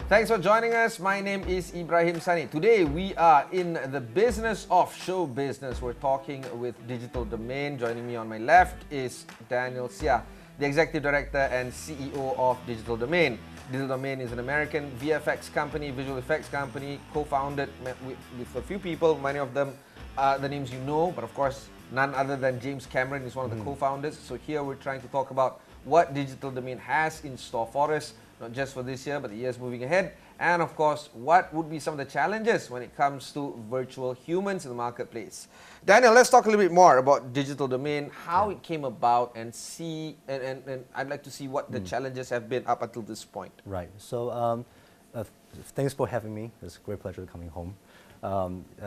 Thanks for joining us. My name is Ibrahim Sani. Today we are in the business of show business. We're talking with Digital Domain. Joining me on my left is Daniel Seah, the Executive Director and CEO of Digital Domain. Digital Domain is an American VFX company, visual effects company, co-founded with a few people, many of them the names you know, but of course none other than James Cameron is one of the co-founders. So here we're trying to talk about what Digital Domain has in store for us, not just for this year, but the years moving ahead. And of course, what would be some of the challenges when it comes to virtual humans in the marketplace? Daniel, let's talk a little bit more about Digital Domain, how it came about, and I'd like to see what the challenges have been up until this point. Right. So thanks for having me. It's a great pleasure coming home.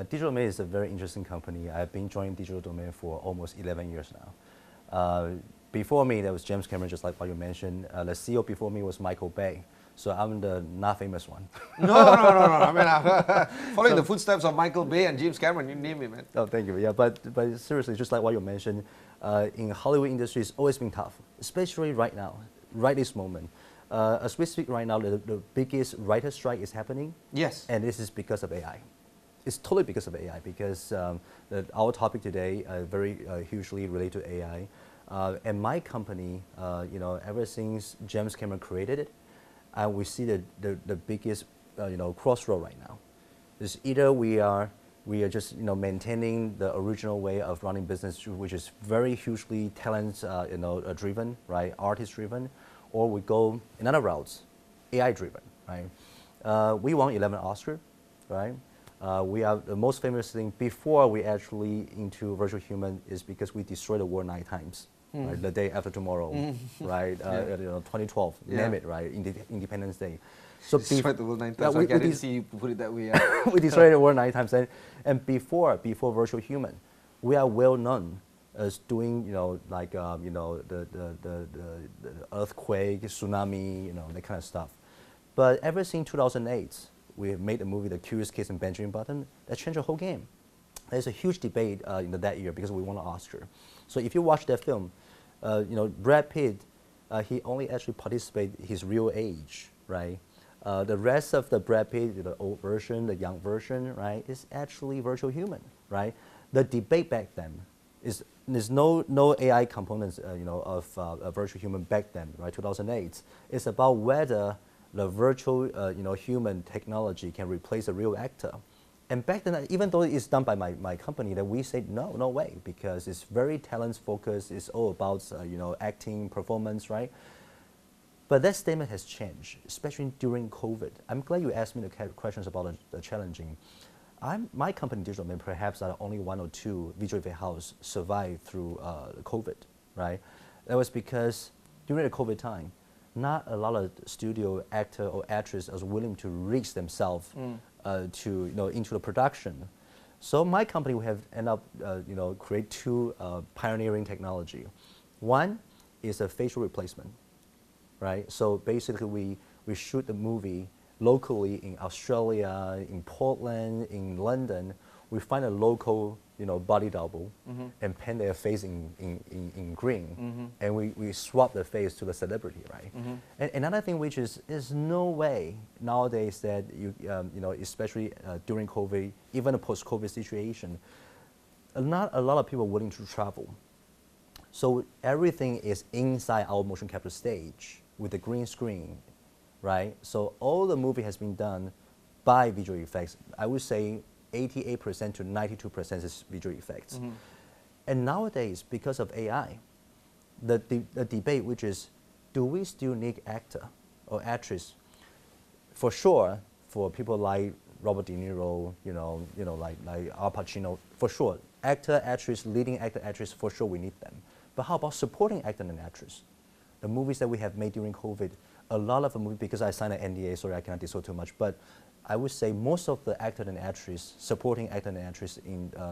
Digital Domain is a very interesting company. I've been joining Digital Domain for almost 11 years now. Before me, there was James Cameron, just like what you mentioned. The CEO before me was Michael Bay. So I'm the not famous one. No. I mean, following the footsteps of Michael Bay and James Cameron, you name it, man. Oh, thank you. Yeah, but seriously, just like what you mentioned, in the Hollywood industry, it's always been tough, especially right now, right this moment. As we speak right now, the biggest writer strike is happening. Yes. And this is because of AI. It's totally because of AI, because our topic today very hugely related to AI. And my company, ever since James Cameron created it, we see the biggest, crossroad right now. Is either we are just maintaining the original way of running business, which is very hugely talent driven, right, artist driven, or we go in other routes, AI driven, right. We won 11 Oscar, right. We are the most famous thing before we actually into virtual human is because we destroyed the world 9 times. Right, the day after tomorrow, right? 2012, name it, right? Independence Day. So destroyed the world 9 times. I didn't see you put it that way. We destroyed the world 9 times, and before virtual human, we are well known as doing the earthquake, tsunami, that kind of stuff. But ever since 2008, we have made a movie, The Curious Case of Benjamin Button, that changed the whole game. There's a huge debate that year because we won an Oscar. So if you watch that film, Brad Pitt, he only actually participated his real age, right? The rest of the Brad Pitt, the old version, the young version, right, is actually virtual human, right? The debate back then is there's no AI components, of virtual human back then, right? 2008. It's about whether the virtual, human technology can replace a real actor. And back then, even though it's done by my company, that we said no way, because it's very talent focused. It's all about acting, performance, right? But that statement has changed, especially during COVID. I'm glad you asked me the questions about the challenging. My company, Digital Domain, perhaps are only 1 or 2 visual effect house survived through COVID, right? That was because during the COVID time, not a lot of studio actor or actress was willing to risk themselves into the production. So my company we have ended up create 2 pioneering technology. One is a facial replacement, right? So basically we shoot the movie locally in Australia, in Portland, in London. We find a local body double and paint their face in green, and we swap the face to the celebrity, right? And another thing which is no way nowadays that especially during COVID, even a post-COVID situation, not a lot of people are willing to travel. So everything is inside our motion capture stage with the green screen, right? So all the movie has been done by visual effects. I would say 88% to 92% is visual effects. And nowadays, because of AI, the debate which is, do we still need actor or actress? For sure, for people like Robert De Niro, like Al Pacino, for sure. Actor, actress, leading actor, actress, for sure we need them. But how about supporting actor and actress? The movies that we have made during COVID, a lot of the movies, because I signed an NDA, sorry I cannot disclose too much, but I would say most of the actor and actress, supporting actor and actress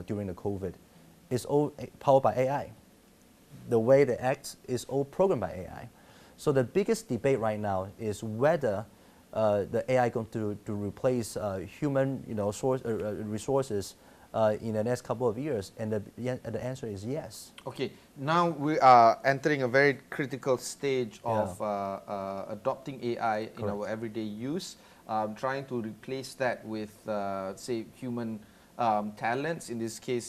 during the COVID, is all powered by AI. The way they act is all programmed by AI. So the biggest debate right now is whether the AI going to replace human resources in the next couple of years, and the answer is yes. Okay, now we are entering a very critical stage of adopting AI in our everyday use. trying to replace that with, say, human talents, in this case,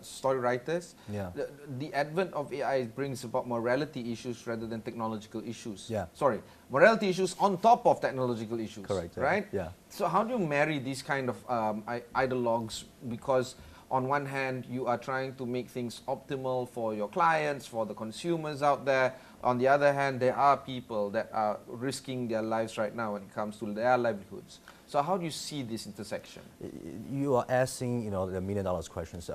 story writers. Yeah. The advent of AI brings about morality issues rather than technological issues. Yeah. Sorry, morality issues on top of technological issues. Correct. Right? Yeah. So how do you marry these kind of ideologues? Because on one hand, you are trying to make things optimal for your clients, for the consumers out there. On the other hand, there are people that are risking their lives right now when it comes to their livelihoods. So how do you see this intersection? You are asking, the $1 million questions.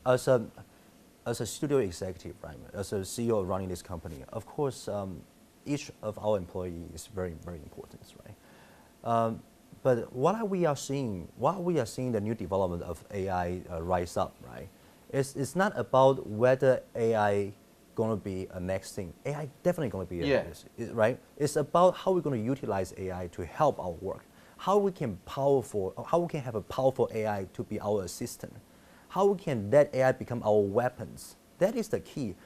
As a studio executive, right, as a CEO running this company, of course, each of our employees is very, very important, right? But what we are seeing the new development of AI rise up, right? It's not about whether AI going to be a next thing. AI definitely going to be right? It's about how we're going to utilize AI to help our work. How we can have a powerful AI to be our assistant. How we can let AI become our weapons. That is the key.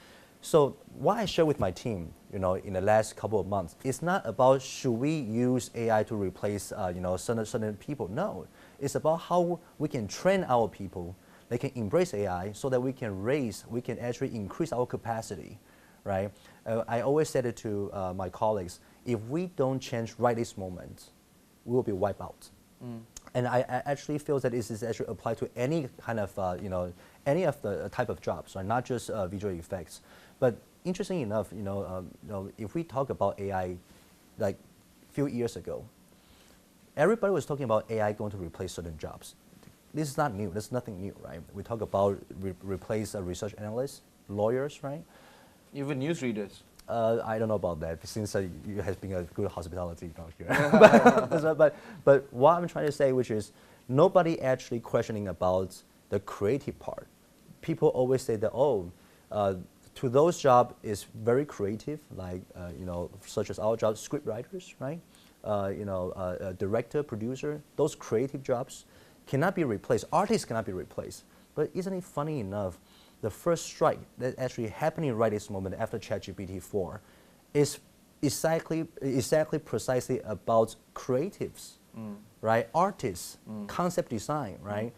So what I share with my team, in the last couple of months, it's not about should we use AI to replace, certain people. No, it's about how we can train our people. They can embrace AI so that we can actually increase our capacity, right? I always said it to my colleagues, if we don't change right this moment, we will be wiped out. And I actually feel that this is actually applied to any kind of, any of the type of jobs, right? Not just visual effects. But interesting enough, if we talk about AI, like a few years ago, everybody was talking about AI going to replace certain jobs. This is not new. There's nothing new, right? We talk about replace research analysts, lawyers, right? Even newsreaders. I don't know about that, since you have been a good hospitality here. but what I'm trying to say, which is nobody actually questioning about the creative part. People always say that, to those jobs is very creative, like such as our job, script writers, right? Director, producer, those creative jobs cannot be replaced. Artists cannot be replaced. But isn't it funny enough, the first strike that's actually happening right this moment after ChatGPT 4 is exactly precisely about creatives, right? Artists, concept design, right?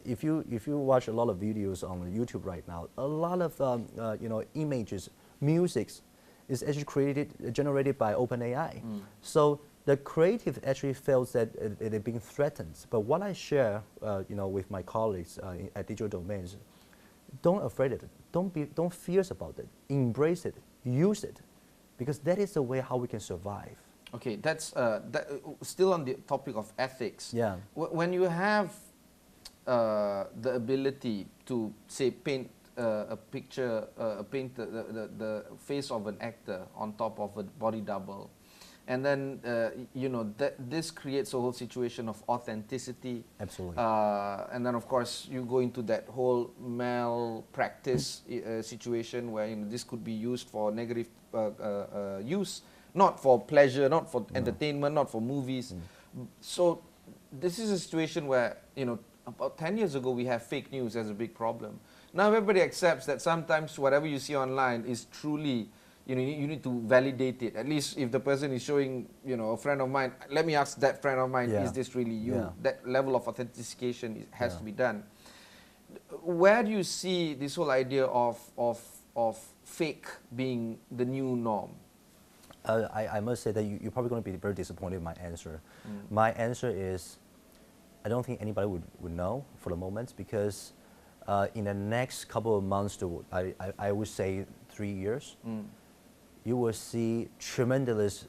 If you watch a lot of videos on YouTube right now, a lot of images, music is actually generated by OpenAI. So the creative actually feels that it is being threatened. But what I share, with my colleagues at Digital Domains, don't afraid of it. Don't fear about it. Embrace it. Use it, because that is the way how we can survive. Okay, that's still on the topic of ethics. Yeah. When you have the ability to, say, paint a picture, paint the face of an actor on top of a body double, and then this creates a whole situation of authenticity. Absolutely. And then of course you go into that whole malpractice situation where this could be used for negative use, not for pleasure, not for entertainment, not for movies. So this is a situation where about 10 years ago we have fake news as a big problem. Now everybody accepts that sometimes whatever you see online is truly, you need to validate it. At least if the person is showing, a friend of mine, let me ask that friend of mine, is this really you? Yeah. That level of authentication has to be done. Where do you see this whole idea of fake being the new norm? I must say that you're probably going to be very disappointed with my answer. My answer is, I don't think anybody would know for the moment, because in the next couple of months to, I would say 3 years, you will see tremendous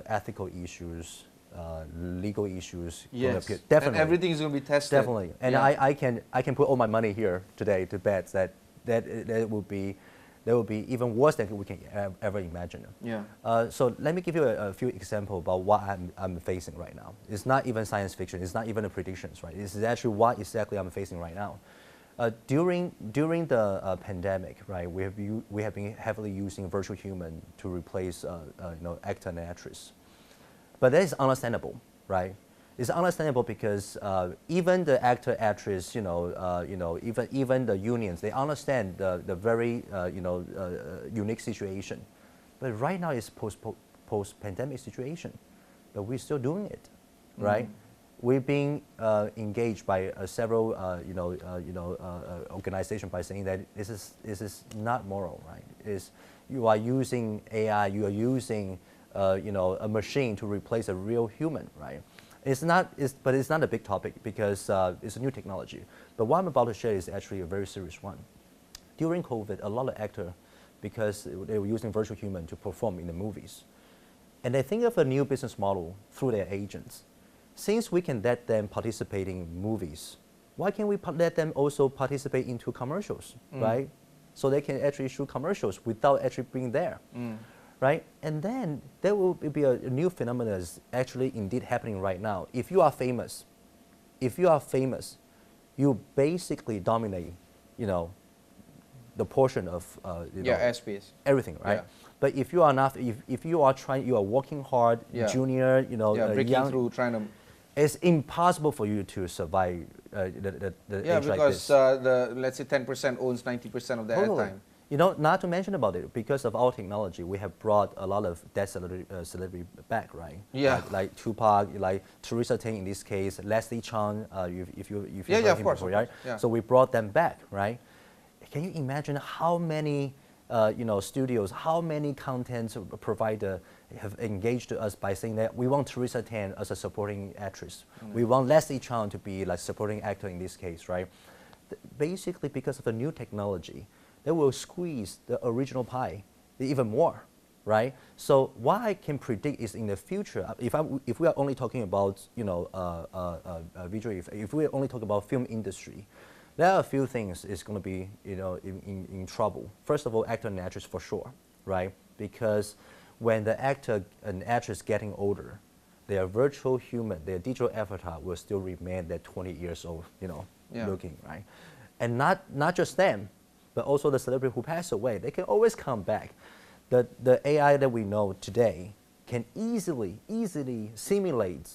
ethical issues, legal issues. Yes, definitely. And everything is going to be tested. Definitely, and yeah. I can put all my money here today to bet that will be even worse than we can ever imagine. Yeah. So let me give you a few examples about what I'm facing right now. It's not even science fiction. It's not even the predictions, right? This is actually what exactly I'm facing right now. During the pandemic, right, we have been heavily using virtual human to replace actor and actress, but that is understandable, right? It's understandable because even the actor, actress, even the unions, they understand the very unique situation, but right now it's post-pandemic situation, but we're still doing it, right? We're being engaged by several, organizations by saying that this is not moral, right? You are using AI, you are using, a machine to replace a real human, right? But it's not a big topic because it's a new technology. But what I'm about to share is actually a very serious one. During COVID, a lot of actors, because they were using virtual human to perform in the movies, and they think of a new business model through their agents. Since we can let them participate in movies, why can't we let them also participate into commercials, right? So they can actually shoot commercials without actually being there, right? And then there will be a new phenomenon that's actually indeed happening right now. If you are famous, you basically dominate, the portion of airspace, everything, right? Yeah. But if you are not, if you are trying, you are working hard, junior, breaking young, through, trying to. It's impossible for you to survive the age like this. Let's say 10% owns 90% of the airtime. Not to mention about it, because of our technology, we have brought a lot of dead celebrity back, right? Yeah. Like Tupac, like Teresa Teng in this case, Leslie Chang, if you heard him before, right? Yeah. So we brought them back, right? Can you imagine how many studios, how many content provider have engaged us by saying that we want Teresa Teng as a supporting actress. We want Leslie Chang to be like supporting actor in this case, right? Basically, because of the new technology, they will squeeze the original pie even more, right? So what I can predict is in the future, if we are only talking about visual effects, if we are only talking about film industry, there are a few things is going to be in trouble. First of all, actor and actress for sure, right? Because when the actor and actress getting older, their virtual human, their digital avatar will still remain that 20 years old, looking, right? And not just them, but also the celebrity who passed away. They can always come back. The AI that we know today can easily simulate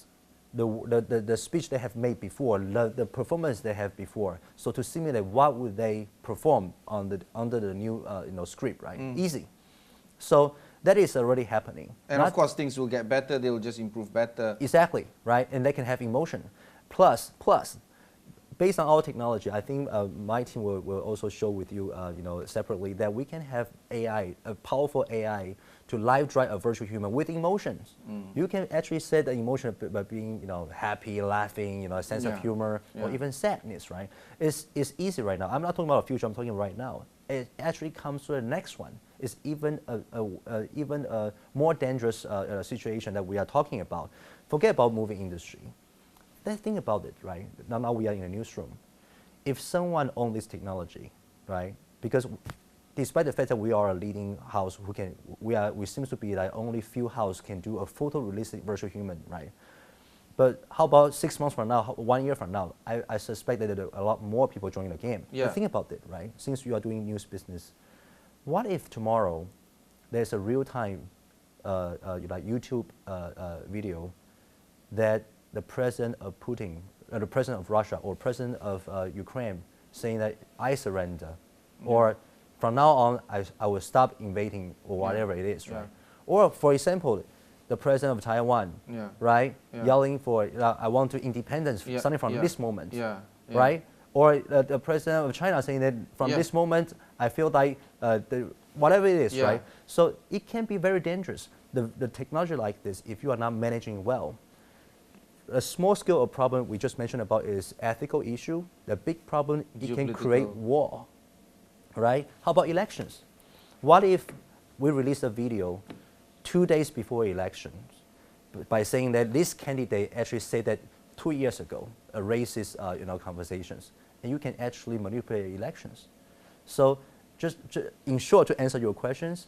the speech they have made before, the performance they have before. So to simulate what would they perform under the new script, right? Easy. So that is already happening. And of course, things will get better. They will just improve better. Exactly, right? And they can have emotion. Plus, based on our technology, I think my team will also show with you, separately that we can have AI, a powerful AI, to live drive a virtual human with emotions. You can actually set the emotion by being, happy, laughing, a sense of humor, or even sadness, right? It's easy right now. I'm not talking about the future. I'm talking right now. It actually comes to the next one. It's even a more dangerous situation that we are talking about. Forget about movie industry. Let's think about it, right? Now we are in a newsroom. If someone owns this technology, right? Because despite the fact that we are a leading house we seem to be like only few house can do a photorealistic virtual human, right? But how about 6 months from now, 1 year from now? I suspect that there are a lot more people joining the game. Yeah. But think about it, right? Since you are doing news business, what if tomorrow there's a real-time like YouTube video that the president of Putin, the president of Russia, or president of Ukraine saying that I surrender, or from now on I will stop invading, or whatever it is, right? Or for example, the president of Taiwan, right, yelling for I want to independence, starting from this moment, right? Or the president of China saying that from this moment I feel like whatever it is, right? So it can be very dangerous. The technology like this, if you are not managing well, a small scale of problem we just mentioned about is ethical issue. The big problem, it can create war, right? How about elections? What if we release a video 2 days before elections by saying that this candidate actually said that 2 years ago, a racist conversations, and you can actually manipulate elections. So just in short, to answer your questions,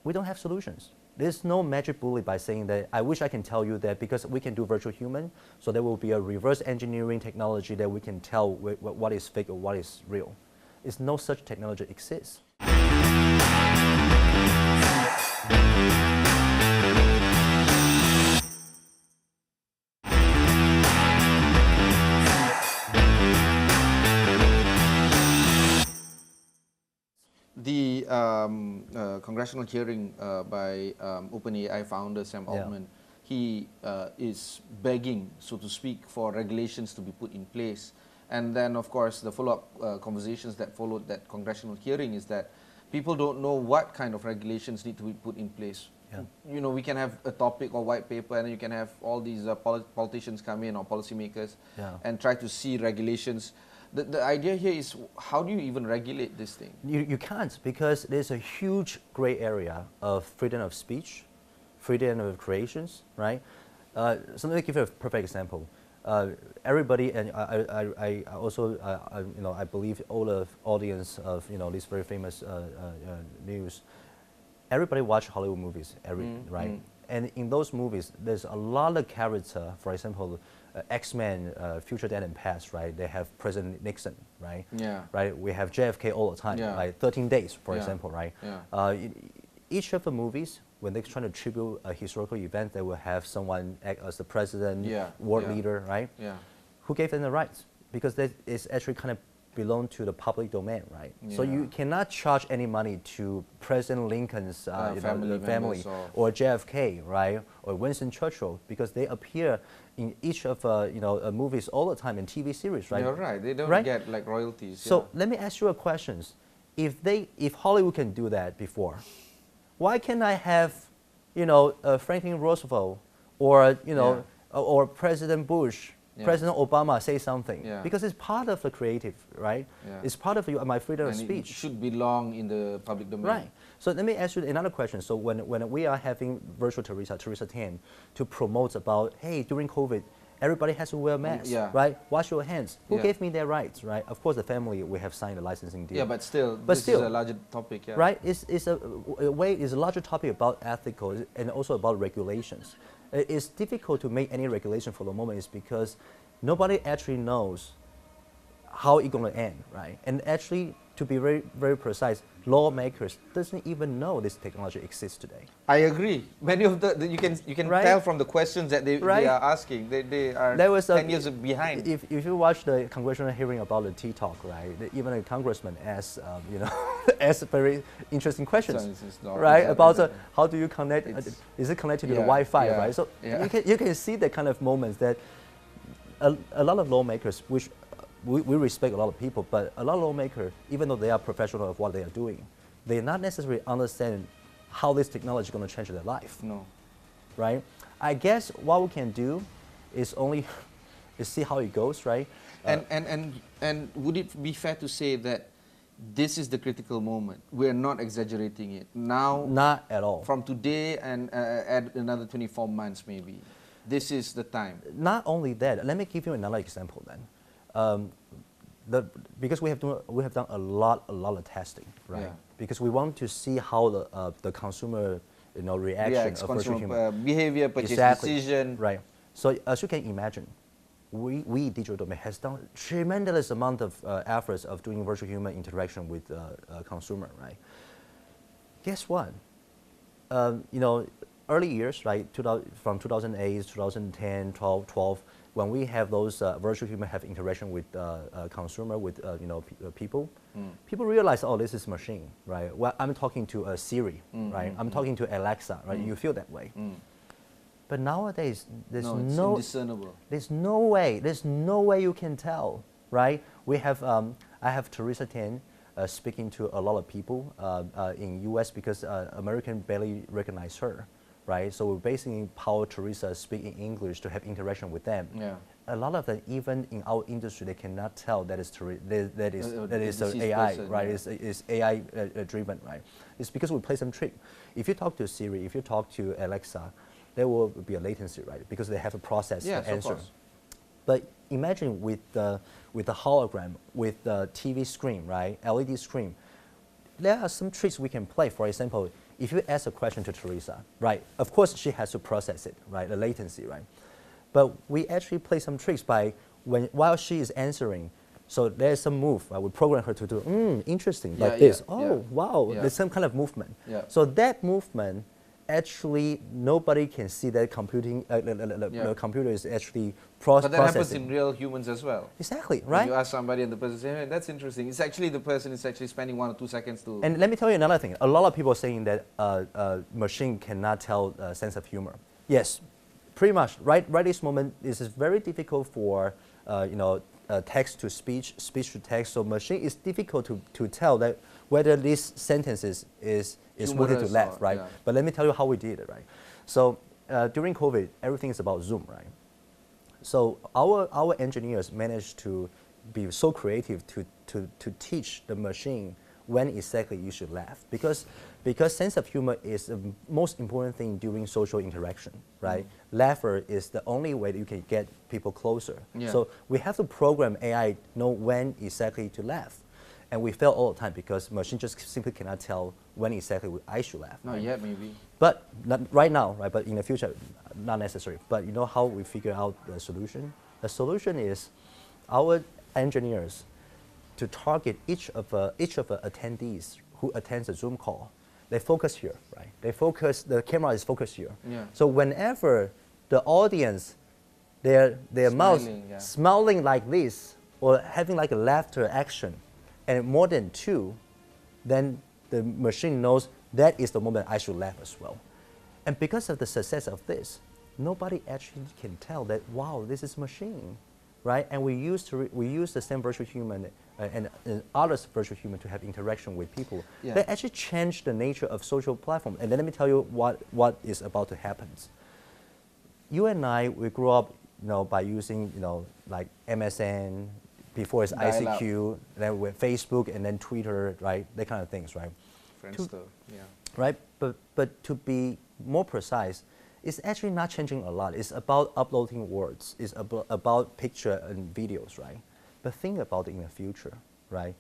we don't have solutions. There's no magic bullet by saying that I wish I can tell you that because we can do virtual human, so there will be a reverse engineering technology that we can tell what is fake or what is real. It's no such technology exists. the congressional hearing by OpenAI founder Sam Altman, he is begging, so to speak, for regulations to be put in place. And then, of course, the follow-up conversations that followed that congressional hearing is that people don't know what kind of regulations need to be put in place. You know, we can have a topic or white paper, and then you can have all these politicians come in or policymakers and try to see regulations. The idea here is, how do you even regulate this thing? You can't, because there's a huge gray area of freedom of speech, freedom of creations, right? So let me give you a perfect example. Everybody, and I also, you know, I believe all of audience of, you know, this very famous news, everybody watch Hollywood movies, right? And in those movies, there's a lot of character. For example, X-Men, Future, Dead, and Past, right? They have President Nixon, right? Right. We have JFK all the time, like 13 Days, for example, right? Each of the movies, when they're trying to tribute a historical event, they will have someone act as the president, world leader, right? Who gave them the rights? Because that is actually kind of belong to the public domain, right? So you cannot charge any money to President Lincoln's family or JFK, right, or Winston Churchill, because they appear in each of movies all the time in TV series, right? You're right. They don't get like royalties. So let me ask you a question: if Hollywood can do that before, why can't I have, Franklin Roosevelt or or President Bush? President Obama say something because it's part of the creative, right? It's part of my freedom of speech. It should belong in the public domain. Right. So let me ask you another question. So when we are having virtual Teresa 10 to promote about, hey, during COVID, everybody has to wear masks, right? Wash your hands. Who gave me their rights, right? Of course, the family, we have signed a licensing deal. Yeah, but still, this is a larger topic, right? It's a larger topic about ethical and also about regulations. It's difficult to make any regulation for the moment is because nobody actually knows how it's going to end, right? And actually, to be very, very precise, lawmakers doesn't even know this technology exists today. I agree. Many of you can tell from the questions that they are asking. They are 10 years behind. If you watch the congressional hearing about the TikTok, right? Even a congressman asks, asks very interesting questions, right? About how do you connect? Is it connected to the Wi-Fi, right? So you can see that kind of moments that a lot of lawmakers, which we respect a lot of people, but a lot of lawmakers, even though they are professional of what they are doing, they not necessarily understand how this technology is going to change their life. No. Right? I guess what we can do is only see how it goes, right? And would it be fair to say that this is the critical moment? We're not exaggerating it. Now, not at all. From today and add another 24 months maybe. This is the time. Not only that, let me give you another example then. Because we have done a lot of testing, right? Because we want to see how the consumer reaction of virtual human behavior, purchase decision, right? So as you can imagine, we digital domain has done tremendous amount of efforts of doing virtual human interaction with consumer, right? Guess what? Early years, right? From 2008, 2010, 12. When we have those virtual human have interaction with consumer, with people, people realize, oh, this is machine, right? Well, I'm talking to a Siri, right? I'm talking to Alexa, right? You feel that way. But nowadays, there's it's indiscernible. There's no way you can tell, right? We have, I have Teresa 10 speaking to a lot of people in US because American barely recognize her. Right, so we basically empower Teresa speaking English to have interaction with them. A lot of them, even in our industry, they cannot tell that is AI, person, right? It's AI driven, right? It's because we play some trick. If you talk to Siri, if you talk to Alexa, there will be a latency, right? Because they have a process to answer. But imagine with the hologram, with the TV screen, right? LED screen, there are some tricks we can play. For example, if you ask a question to Teresa, right, of course she has to process it, right, the latency, right? But we actually play some tricks while she is answering. So there's some move, right? We program her to do, interesting, like this. Oh, wow, there's some kind of movement. So that movement actually nobody can see that computing. The computer is actually processing. But that happens in real humans as well. Exactly, right? When you ask somebody and the person says, hey, that's interesting. It's actually the person is actually spending 1 or 2 seconds to... And let me tell you another thing. A lot of people are saying that machine cannot tell sense of humor. Yes, pretty much. Right this moment, this is very difficult for text to speech, speech to text. So machine is difficult to tell that whether this sentence is moving to left, right? Yeah. But let me tell you how we did it, right? So during COVID, everything is about Zoom, right? So our engineers managed to be so creative to teach the machine when exactly you should laugh, because sense of humor is the most important thing during social interaction, right? Laughter is the only way that you can get people closer. Yeah. So we have to program AI know when exactly to laugh. And we fail all the time because machine just simply cannot tell when exactly I should laugh. Not yet, maybe. But not right now, right? But in the future, not necessary. But you know how we figure out the solution? The solution is our engineers to target each of the attendees who attends a Zoom call. They focus here, right? The camera is focused here. Yeah. So whenever the audience, their mouth smiling like this or having like a laughter action, and more than 2, then the machine knows that is the moment I should laugh as well. And because of the success of this, nobody actually can tell that, wow, this is machine, right? And we use the same virtual human and others virtual human to have interaction with people. Yeah. That actually changed the nature of social platform. And then let me tell you what is about to happen. You and I, we grew up, by using, like MSN. Before it's ICQ, then with Facebook, and then Twitter, right? That kind of things, right? Friendster, yeah. Right, but to be more precise, it's actually not changing a lot. It's about uploading words. It's about picture and videos, right? But think about it in the future, right?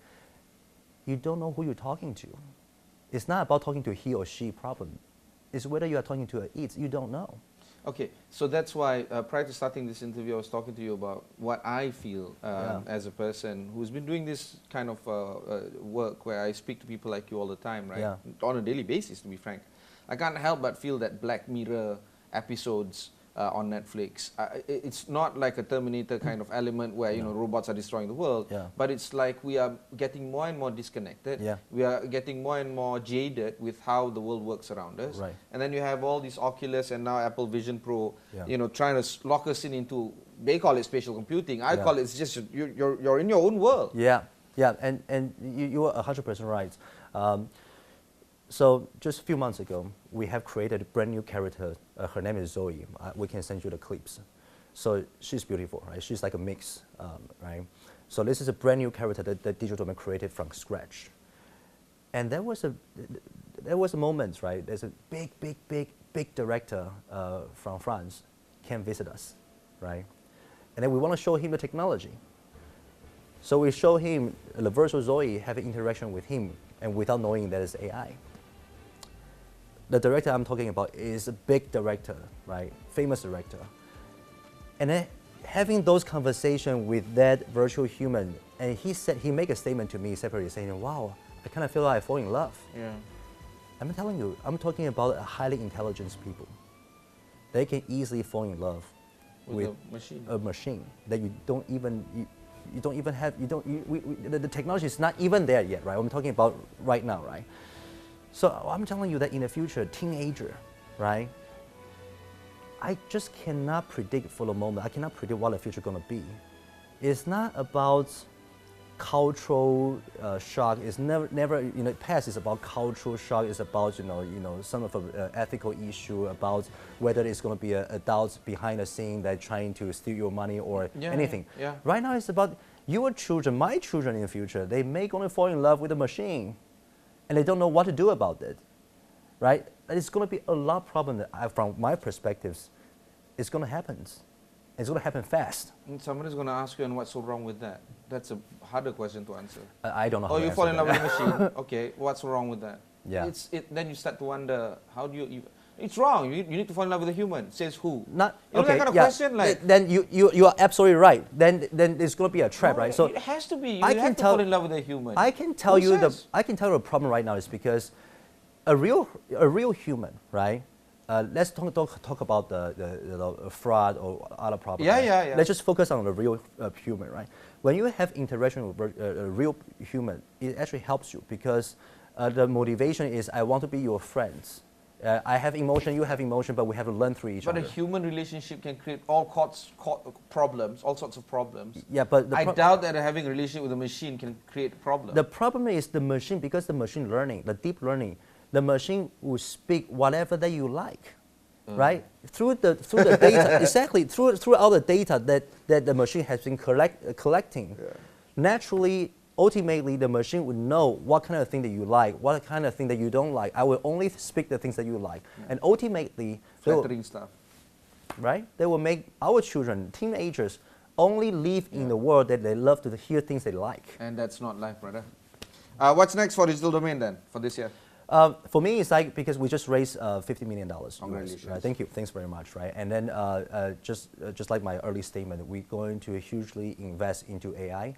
You don't know who you're talking to. It's not about talking to he or she problem. It's whether you are talking to it. You don't know. Okay, so that's why prior to starting this interview, I was talking to you about what I feel as a person who's been doing this kind of work where I speak to people like you all the time, right? Yeah. On a daily basis, to be frank. I can't help but feel that Black Mirror episodes on Netflix, it's not like a Terminator kind of element where robots are destroying the world, but it's like we are getting more and more disconnected. Yeah. We are getting more and more jaded with how the world works around us. Right. And then you have all these Oculus and now Apple Vision Pro, trying to lock us into, they call it spatial computing. I call it, it's just you're in your own world. Yeah, yeah, and you are 100% right. So just a few months ago, we have created a brand new character. Her name is Zoe. We can send you the clips. So she's beautiful, right? She's like a mix, right? So this is a brand new character that Digital Domain created from scratch. And there was a moment, right? There's a big director from France came visit us, right? And then we want to show him the technology. So we show him the virtual Zoe having interaction with him, and without knowing that it's AI. The director I'm talking about is a big director, right? Famous director. And then having those conversations with that virtual human, and he made a statement to me separately saying, wow, I kind of feel like I fall in love. Yeah. I'm telling you, I'm talking about a highly intelligent people. They can easily fall in love with a machine that you don't even have, the technology is not even there yet, right? I'm talking about right now, right? So I'm telling you that in the future, teenager, right? I just cannot predict for the moment. I cannot predict what the future is going to be. It's not about cultural shock. It's never past is about cultural shock. It's about some of the ethical issue about whether it's going to be adults behind the scene that trying to steal your money or anything. Yeah. Right now, it's about your children, my children in the future. They may going to fall in love with a machine, and they don't know what to do about it, right? And it's going to be a lot of problem that from my perspectives, it's going to happen. It's going to happen fast. And somebody's going to ask you, and what's so wrong with that? That's a harder question to answer. I don't know how to answer. Oh, you fall in love with a machine. Okay, what's wrong with that? Yeah. Then you start to wonder, how do you... It's wrong. You need to fall in love with a human. Says who? Not okay. That kind of question, like then you are absolutely right. Then it's going to be a trap, right? So it has to be. You have to fall in love with a human. I can tell you the problem right now is because a real human, right? let's talk about the fraud or other problems. Yeah, right? yeah, yeah. Let's just focus on the real human, right? When you have interaction with a real human, it actually helps you because the motivation is I want to be your friends. I have emotion, you have emotion, but we have to learn through each But other. a human relationship can create all problems, all sorts of problems. Yeah, but I doubt that having a relationship with a machine can create problems. the problem is the machine, because the machine learning, the deep learning, the machine will speak whatever that you like, right? Through the data, exactly, through all the data that the machine has been collecting. Yeah. Naturally, ultimately, the machine would know what kind of thing that you like, what kind of thing that you don't like. I will only speak the things that you like. And ultimately, Flattering stuff. right? They will make our children, teenagers, only live in the world that they love to hear things they like. And that's not life, brother. What's next for digital domain then, for this year? For me, it's like because we just raised $50 million. Congratulations. Right? Thank you. Thanks very much. Right? And then just like my early statement, we're going to hugely invest into AI.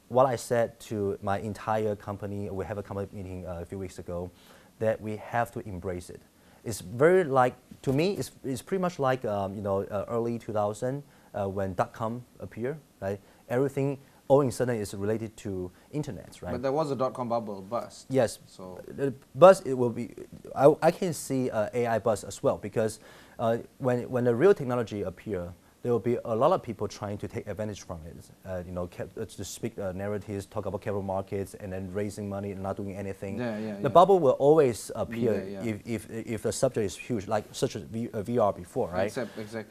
What I said to my entire company, we have a company meeting a few weeks ago, that we have to embrace it. It's very like, to me, it's pretty much like early 2000 when .com appeared. Right? Everything all of a sudden is related to internet, right? But there was a .com bubble bust. Yes. So The buzz, it will be, I can see AI buzz as well because when the real technology appear, there will be a lot of people trying to take advantage from it. To speak narratives, talk about capital markets, and then raising money and not doing anything. The bubble will always appear if the subject is huge, like such as VR before, right?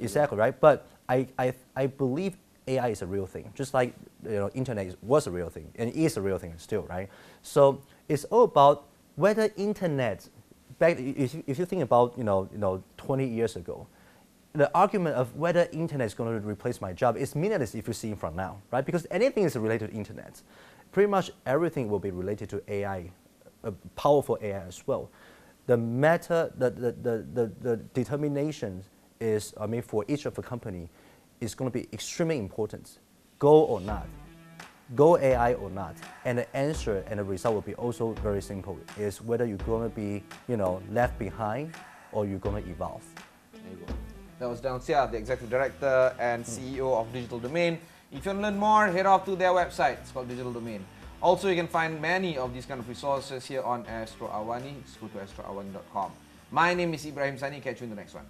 Exactly, right? But I believe AI is a real thing, just like internet was a real thing and is a real thing still, right? So it's all about whether internet, if you think about 20 years ago, the argument of whether internet is going to replace my job is meaningless if you see it from now, right? Because anything is related to internet. Pretty much everything will be related to AI, powerful AI as well. The matter, the determination is, for each of the company, is going to be extremely important. Go or not, go AI or not, and the answer and the result will be also very simple. Is whether you're going to be, left behind or you're going to evolve. There you go. That was Seah, the Executive Director and CEO of Digital Domain. If you want to learn more, head off to their website. It's called Digital Domain. Also, you can find many of these kind of resources here on Astro AWANI. Just go to astroawani.com. My name is Ibrahim Sani. Catch you in the next one.